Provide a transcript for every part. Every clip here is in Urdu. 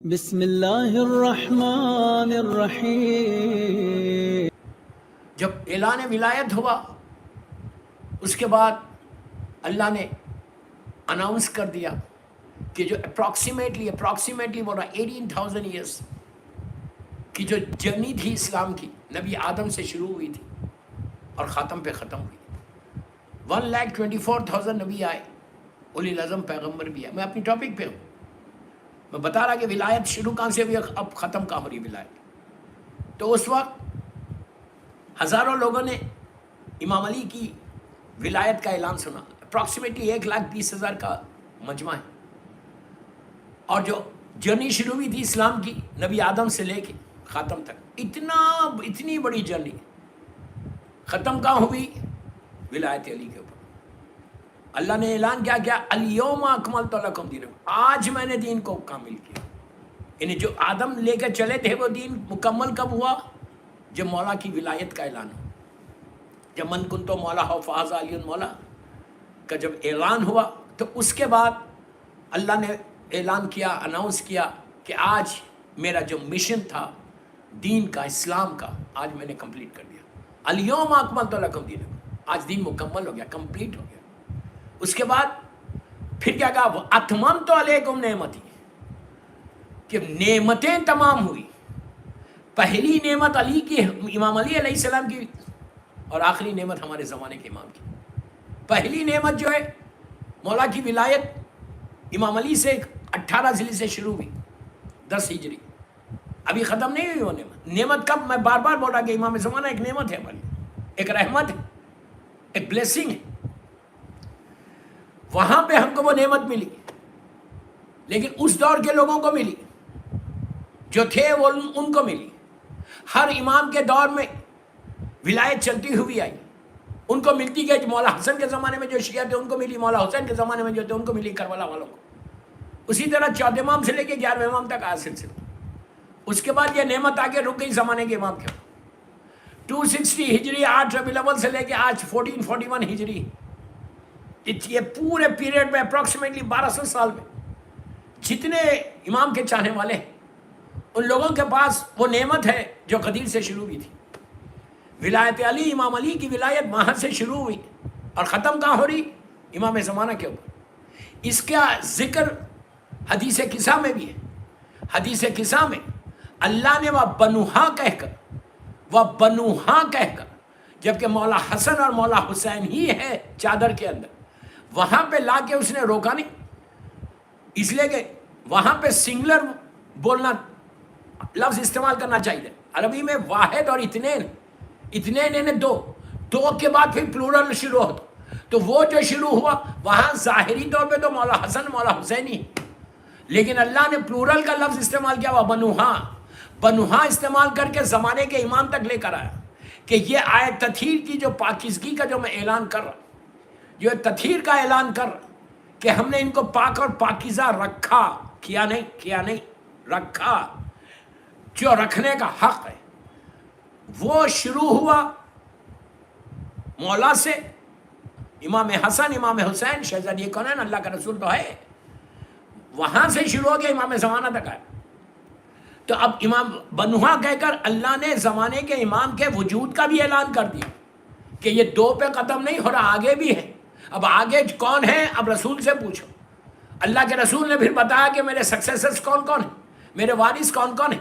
بسم اللہ الرحمن الرحیم۔ جب اعلان ولایت ہوا اس کے بعد اللہ نے اناؤنس کر دیا کہ جو اپروکسیمیٹلی بول رہا 18,000 ایئرس کی جو جرنی تھی اسلام کی، نبی آدم سے شروع ہوئی تھی اور خاتم پہ ختم ہوئی۔ 1,24,000 نبی آئے، اولی العزم پیغمبر بھی آئے۔ میں اپنی ٹاپک پہ ہوں، میں بتا رہا کہ ولایت شروع کہاں سے ہوئی، اب ختم کہاں ہو رہی ولایت۔ تو اس وقت ہزاروں لوگوں نے امام علی کی ولایت کا اعلان سنا۔ اپروکسیمیٹلی 1,20,000 کا مجمع ہے، اور جو جرنی شروع ہوئی تھی اسلام کی نبی آدم سے لے کے خاتم تک، اتنی بڑی جرنی ختم کہاں ہوئی؟ ولایت علی کے اوپر۔ اللہ نے اعلان کیا الیوم اکملت لکم دینکم، آج میں نے دین کو کامل کیا۔ یعنی جو آدم لے کے چلے تھے وہ دین مکمل کب ہوا؟ جب مولا کی ولایت کا اعلان ہوا، جب من کنتو مولا ہو فہذا علی مولا کا جب اعلان ہوا، تو اس کے بعد اللہ نے اعلان کیا، اناؤنس کیا کہ آج میرا جو مشن تھا دین کا، اسلام کا، آج میں نے کمپلیٹ کر دیا۔ الیوم اکملت لکم دینکم، آج دین مکمل ہو گیا، کمپلیٹ ہو گیا۔ اس کے بعد پھر کیا کہا؟ وَأَتْمَمْتُ عَلَيْكُمْ نِعْمَتِي، کہ نعمتیں تمام ہوئی۔ پہلی نعمت علی کی، امام علی علیہ السلام کی، اور آخری نعمت ہمارے زمانے کے امام کی۔ پہلی نعمت جو ہے مولا کی ولایت، امام علی سے 18 ذیل سے شروع ہوئی، 10 ہجری، ابھی ختم نہیں ہوئی وہ نعمت۔ نعمت کب؟ میں بار بار بول رہا کہ امام زمانہ ایک نعمت ہے ہماری، ایک رحمت ہے، ایک بلیسنگ ہے۔ وہاں پہ ہم کو وہ نعمت ملی، لیکن اس دور کے لوگوں کو ملی، جو تھے وہ ان کو ملی۔ ہر امام کے دور میں ولایت چلتی ہوئی آئی، ان کو ملتی گئی۔ مولا حسن کے زمانے میں جو شیعہ تھے ان کو ملی، مولا حسین کے زمانے میں جو تھے ان کو ملی، کربلا والوں کو۔ اسی طرح 14 امام سے لے کے 11 امام تک آیا سلسلہ۔ اس کے بعد یہ نعمت آگے رک گئی زمانے کے امام کے۔ 260 ہجری 8 ربیع الاول سے لے کے آج 1441 ہجری، یہ پورے پیریڈ میں اپروکسیمیٹلی 1200 سال میں جتنے امام کے چاہنے والے ہیں ان لوگوں کے پاس وہ نعمت ہے جو قدیر سے شروع ہوئی تھی۔ ولایت علی، امام علی کی ولایت وہاں سے شروع ہوئی اور ختم کہاں ہو رہی؟ امام زمانہ کے اوپر۔ اس کا ذکر حدیث قصہ میں بھی ہے۔ حدیث قصہ میں اللہ نے وہ بنوہا کہہ کر، جبکہ مولا حسن اور مولا حسین ہی ہے چادر کے اندر، وہاں پہ لا کے اس نے روکا نہیں، اس لیے کہ وہاں پہ سنگولر بولنا، لفظ استعمال کرنا چاہیے۔ عربی میں واحد اور اتنین نے دو کے بعد پھر پلورل شروع ہوتا، تو وہ جو شروع ہوا وہاں ظاہری طور پہ تو مولا حسن مولا حسین ہی، لیکن اللہ نے پلورل کا لفظ استعمال کیا، وہ بنوہا استعمال کر کے زمانے کے امام تک لے کر آیا کہ یہ آیت تطہیر کی جو پاکیزگی کا جو میں اعلان کر رہا، جو تطہیر کا اعلان کر رہا کہ ہم نے ان کو پاک اور پاکیزہ رکھا، کیا نہیں رکھا، جو رکھنے کا حق ہے، وہ شروع ہوا مولا سے، امام حسن، امام حسین، شہزادی کونین، اللہ کا رسول تو ہے، وہاں سے شروع ہو گیا امام زمانہ تک آیا۔ تو اب امام بنوہا کہہ کر اللہ نے زمانے کے امام کے وجود کا بھی اعلان کر دیا کہ یہ 2 پہ ختم نہیں ہو رہا، آگے بھی ہے۔ اب آگے کون ہے؟ اب رسول سے پوچھو۔ اللہ کے رسول نے پھر بتایا کہ میرے سکسیسرز کون کون ہیں، میرے وارث کون کون ہیں۔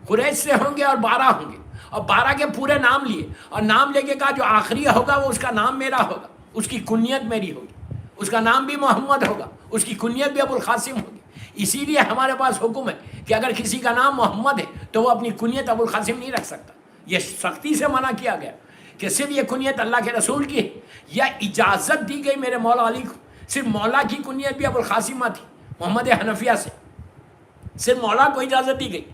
قریش سے ہوں گے اور 12 ہوں گے، اور 12 کے پورے نام لیے، اور نام لے کے کہا جو آخری ہوگا وہ اس کا نام میرا ہوگا، اس کی کنیت میری ہوگی، اس کا نام بھی محمد ہوگا، اس کی کنیت بھی ابو القاسم ہوگی۔ اسی لیے ہمارے پاس حکم ہے کہ اگر کسی کا نام محمد ہے تو وہ اپنی کنیت ابو القاسم نہیں رکھ سکتا۔ یہ سختی سے منع کیا گیا کہ صرف یہ کنیت اللہ کے رسول کی ہے، یا اجازت دی گئی میرے مولا علی کو، صرف مولا کی کنیت بھی ابو القاسمہ تھی محمد حنفیہ سے، صرف مولا کو اجازت دی گئی،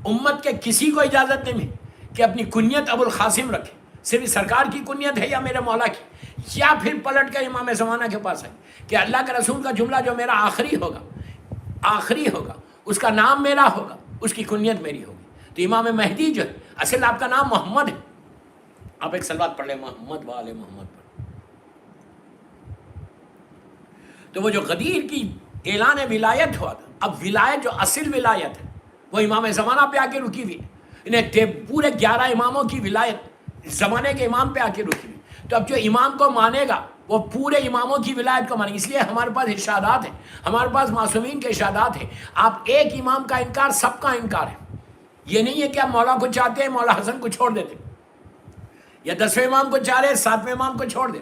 امت کے کسی کو اجازت نہیں ملی کہ اپنی کنیت ابو القاسم رکھے، صرف سرکار کی کنیت ہے یا میرے مولا کی۔ یا پھر پلٹ کر امام زمانہ کے پاس آئی کہ اللہ کے رسول کا جملہ جو میرا آخری ہوگا اس کا نام میرا ہوگا، اس کی کنیت میری ہوگی۔ تو امام مہدی جو ہے، اصل آپ کا نام محمد ہے، آپ ایک صلوات پڑھ لیں محمد وآل محمد پر۔ تو وہ جو غدیر کی اعلان ولایت ہوا تھا، اب ولایت جو اصل ولایت ہے وہ امام زمانہ پہ آ کے رکی ہوئی، انہیں پورے 11 اماموں کی ولایت زمانے کے امام پہ آ کے رکی ہوئی. تو اب جو امام کو مانے گا وہ پورے اماموں کی ولایت کو مانے گا. اس لیے ہمارے پاس ارشادات ہیں، ہمارے پاس معصومین کے ارشادات ہیں. آپ ایک امام کا انکار سب کا انکار ہے. یہ نہیں ہے کہ آپ مولا کو چاہتے ہیں مولا حسن کو چھوڑ دیتے، یا 10ویں امام کو چاہ رہے 7ویں امام کو چھوڑ دے.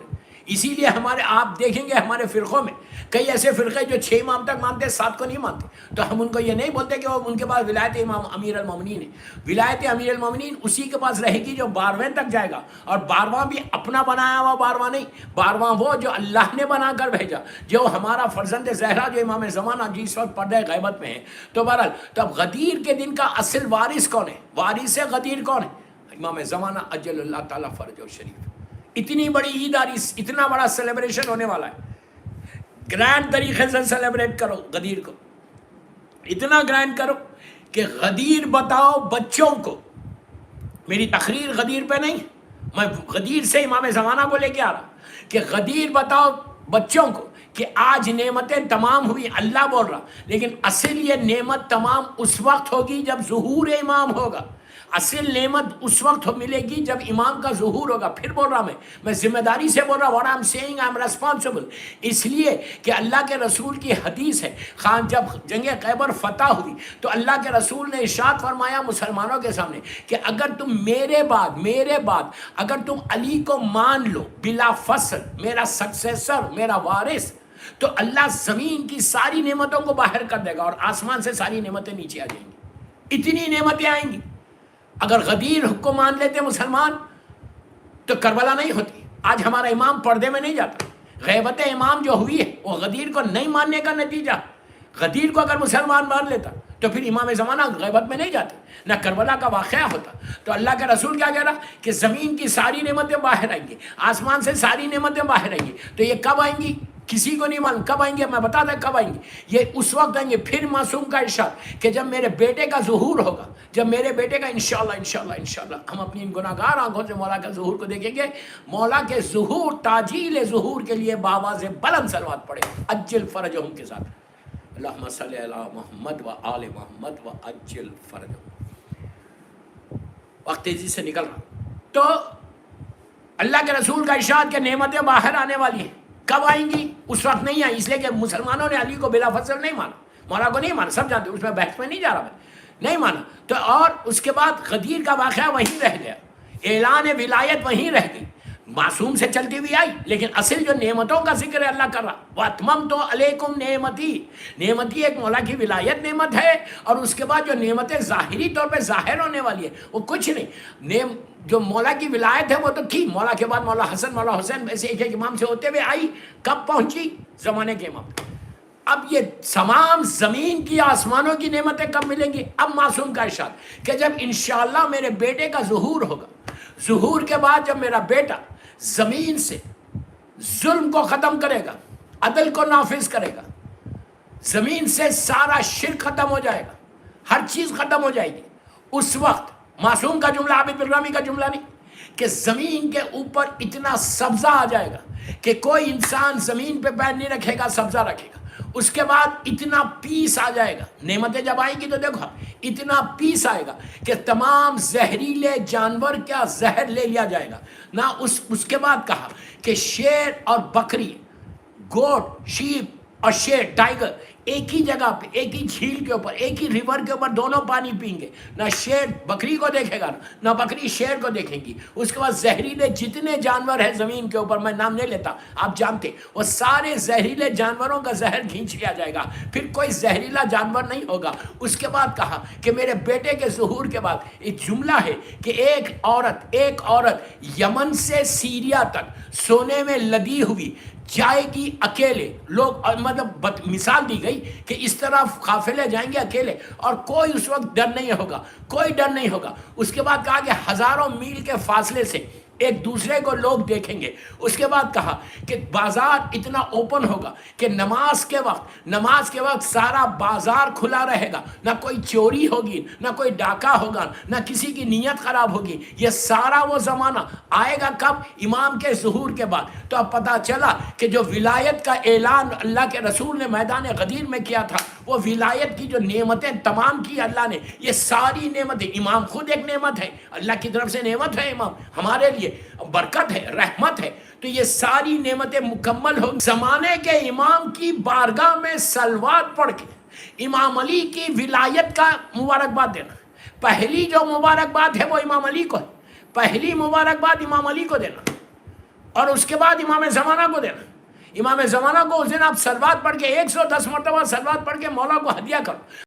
اسی لیے ہمارے آپ دیکھیں گے ہمارے فرقوں میں کئی ایسے فرقے جو 6 امام تک مانتے ہیں، 7 کو نہیں مانتے. تو ہم ان کو یہ نہیں بولتے کہ وہ ان کے پاس ولایت امام امیر المومنین ہے. ولایت امیر المومنین اسی کے پاس رہے گی جو 12ویں تک جائے گا، اور 12واں بھی اپنا بنایا ہوا 12واں نہیں، 12واں وہ جو اللہ نے بنا کر بھیجا، جو ہمارا فرزند زہرا جو امام زمانہ جس وقت پردہ غیبت میں ہے. تو بہرحال تو اب غدیر کے دن کا اصل وارث کون ہے؟ وارث غدیر کون ہے؟ امام زمانہ اجل اللہ تعالیٰ فرج و شریف. اتنی بڑی عید آ رہی، اتنا بڑا سیلیبریشن ہونے والا ہے. گرینڈ طریقے سے سیلیبریٹ کرو غدیر کو، اتنا گرینڈ کرو کہ غدیر بتاؤ بچوں کو. میری تقریر غدیر پہ نہیں، میں غدیر سے امام زمانہ کو لے کے آ رہا کہ غدیر بتاؤ بچوں کو کہ آج نعمتیں تمام ہوئی. اللہ بول رہا، لیکن اصل یہ نعمت تمام اس وقت ہوگی جب ظہور امام ہوگا. اصل نعمت اس وقت ملے گی جب امام کا ظہور ہوگا. پھر بول رہا میں ذمہ داری سے بول رہا، what I'm saying I'm responsible. اس لیے کہ اللہ کے رسول کی حدیث ہے، خان جب جنگ خیبر فتح ہوئی تو اللہ کے رسول نے ارشاد فرمایا مسلمانوں کے سامنے کہ اگر تم میرے بعد اگر تم علی کو مان لو بلا فصل، میرا سکسیسر، میرا وارث، تو اللہ زمین کی ساری نعمتوں کو باہر کر دے گا اور آسمان سے ساری نعمتیں نیچے آ جائیں گی. اتنی نعمتیں آئیں گی. اگر غدیر کو مان لیتے مسلمان تو کربلا نہیں ہوتی. آج ہمارا امام پردے میں نہیں جاتا. غیبت امام جو ہوئی ہے وہ غدیر کو نہیں ماننے کا نتیجہ. غدیر کو اگر مسلمان مان لیتا تو پھر امام زمانہ غیبت میں نہیں جاتے، نہ کربلا کا واقعہ ہوتا. تو اللہ کا رسول کیا کہہ رہا کہ زمین کی ساری نعمتیں باہر آئیں گی، آسمان سے ساری نعمتیں باہر آئیں گی. تو یہ کب آئیں گی کسی کو نہیں معلوم. کب آئیں گے میں بتا دیں کب آئیں گے. یہ اس وقت آئیں گے. پھر معصوم کا ارشاد کہ جب میرے بیٹے کا ظہور ہوگا، جب میرے بیٹے کا انشاءاللہ ہم اپنی ان گناہگار آنکھوں سے مولا کا ظہور کو دیکھیں گے. مولا کے ظہور، تاجیل ظہور کے لیے بآواز بلند صلوات پڑھے اجل فرجہم کے ساتھ. اللہم صلی علی محمد و آل محمد و اجل فرجہم. وقت تیزی سے نکل رہا. تو اللہ کے رسول کا ارشاد کہ نعمتیں باہر آنے والی ہیں. کب آئیں گی؟ اس وقت نہیں آئی. اس لیے کہ مسلمانوں نے علی کو بلا فصل نہیں مانا، مولا کو نہیں مانا. سب جانتے، اس میں بحث میں نہیں جا رہا، میں نہیں مانا. تو اور اس کے بعد غدیر کا واقعہ وہیں رہ گیا، اعلان ولایت وہیں رہ گئی. معصوم سے چلتی ہوئی آئی، لیکن اصل جو نعمتوں کا ذکر ہے اللہ کر رہا. وَأَتْمَمْتُ عَلَيْكُمْ نِعْمَتِي. نعمتی ایک مولا کی ولایت نعمت ہے، اور اس کے بعد جو نعمتیں ظاہری طور پہ ظاہر ہونے والی ہے وہ کچھ نہیں. جو مولا کی ولایت ہے وہ تو تھی، مولا کے بعد مولا حسن مولا حسین ایسے ایک امام سے ہوتے ہوئے آئی. کب پہنچی؟ زمانے کے امام. اب یہ تمام زمین کی آسمانوں کی نعمتیں کب ملیں گی؟ اب معصوم کا ارشاد کہ جب انشاءاللہ میرے بیٹے کا ظہور ہوگا. ظہور کے بعد جب میرا بیٹا زمین سے ظلم کو ختم کرے گا، عدل کو نافذ کرے گا، زمین سے سارا شرک ختم ہو جائے گا، ہر چیز ختم ہو جائے گی. اس وقت معصوم کا جملہ، عابد الرامی کا جملہ نہیں، کہ زمین کے اوپر اتنا سبزہ آ جائے گا کہ کوئی انسان زمین پہ پیر نہیں رکھے گا، سبزہ رکھے گا. اس کے بعد اتنا پیس آ جائے گا. نعمتیں جب آئیں گی تو دیکھو اتنا پیس آئے گا کہ تمام زہریلے جانور کیا زہر لے لیا جائے گا. نہ اس کے بعد کہا کہ شیر اور بکری، گوٹ، شیپ اور شیر، ٹائیگر ایک ہی جگہ پہ، ایک ہی جھیل کے اوپر، ایک ہی ریور کے اوپر دونوں پانی پئیں گے. نہ شیر بکری کو دیکھے گا، نہ بکری شیر کو دیکھیں گی. اس کے بعد زہریلے جتنے جانور ہیں زمین کے اوپر، میں نام نہیں لیتا، آپ جانتے، وہ سارے زہریلے جانوروں کا زہر کھینچ لیا جائے گا. پھر کوئی زہریلا جانور نہیں ہوگا. اس کے بعد کہا کہ میرے بیٹے کے ظہور کے بعد ایک جملہ ہے کہ ایک عورت یمن سے سیریا تک سونے میں لدی ہوئی جائے گی اکیلے. لوگ مطلب مثال دی گئی کہ اس طرح قافلے جائیں گے اکیلے، اور کوئی اس وقت ڈر نہیں ہوگا، کوئی ڈر نہیں ہوگا. اس کے بعد کہا کہ ہزاروں میل کے فاصلے سے ایک دوسرے کو لوگ دیکھیں گے. اس کے بعد کہا کہ بازار اتنا اوپن ہوگا کہ نماز کے وقت سارا بازار کھلا رہے گا، نہ کوئی چوری ہوگی، نہ کوئی ڈاکہ ہوگا، نہ کسی کی نیت خراب ہوگی. یہ سارا وہ زمانہ آئے گا کب؟ امام کے ظہور کے بعد. تو اب پتہ چلا کہ جو ولایت کا اعلان اللہ کے رسول نے میدان غدیر میں کیا تھا، وہ ولایت کی جو نعمتیں تمام کی اللہ نے، یہ ساری نعمتیں، امام خود ایک نعمت ہے، اللہ کی طرف سے نعمت ہے، امام ہمارے لیے برکت ہے، رحمت ہے. تو یہ ساری نعمتیں مکمل ہوں. زمانے کے امام کی بارگاہ میں صلوات پڑھ کے امام علی کی ولایت کا مبارکباد دینا. پہلی جو مبارکباد ہے وہ امام علی کو ہے، پہلی مبارکباد امام علی کو دینا، اور اس کے بعد امام زمانہ کو دینا. امام زمانہ کو اس دن آپ صلوات پڑھ کے 110 مرتبہ صلوات پڑھ کے مولا کو ہدیہ کرو.